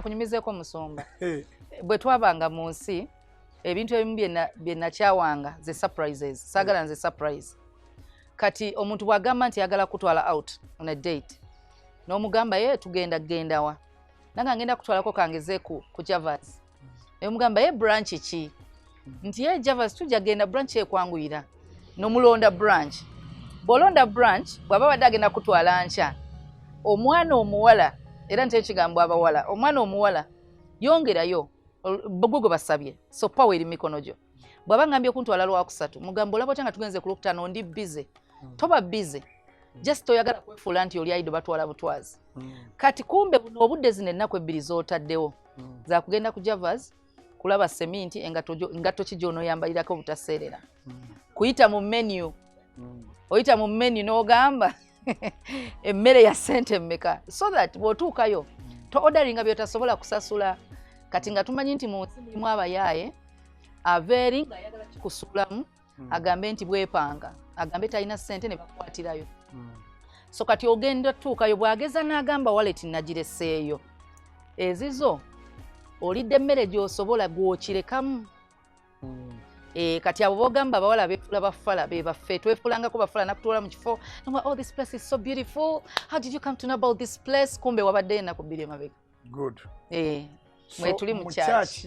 kankunyumizeko musomba bwe twabanga mu nsi ebintu ebimu bye nakyawanga ze surprises sagala nze surprise kati omuntu bwagamba nti yagala kutwala out on a date n'omugamba ye tugenda gendawa nanga ngenda kutwalako kangeze ku Javas omugamba ye branch ki nti ye Javas tujja genda branch ekwanguyira n'omulonda branch bolonda branch bwaba badagenda kutwala ncha omwana omuwala era nte kigambo abawala omwana omuwala yongerayo bugwe basabye so power eri mikono gyo bwaba ngambye kuntwala lwa kusatu mugambo labo tanga tugenze ku lukutano ndi busy toba busy just oyagala kwefula nti oli aido batwala butwazi kati kumbe buno obudde zine ennaku ebbiri z'otaddewo za kugenda ku Javas kulaba seminti engato kijono yambalirako butaseerera kuyita mu menu oyita mu menu n'ogamba emmere ya sente mmeka so that bw'otuukayo to orderinga by'otasobola kusasula kati nga tumanyi nti mu nsi mulimu abayaaye aveeri nga ayagala kikusulamu agambe nti bwepanga agambe talina ssente ne bakwatirayo so kati ogenda tuukayo bw'ageza n'agamba wallet nagireseeyo ezizo olidde emmere gy'osobola gw'okirekamu kati abo bogamba abawala beefula bafala be baffe twefulangako bafala nakutwala mu kifo oh this place is so beautiful how did you come to know about this place kumbe wabadde ennaku bbiri emabega good mwe tuli mu church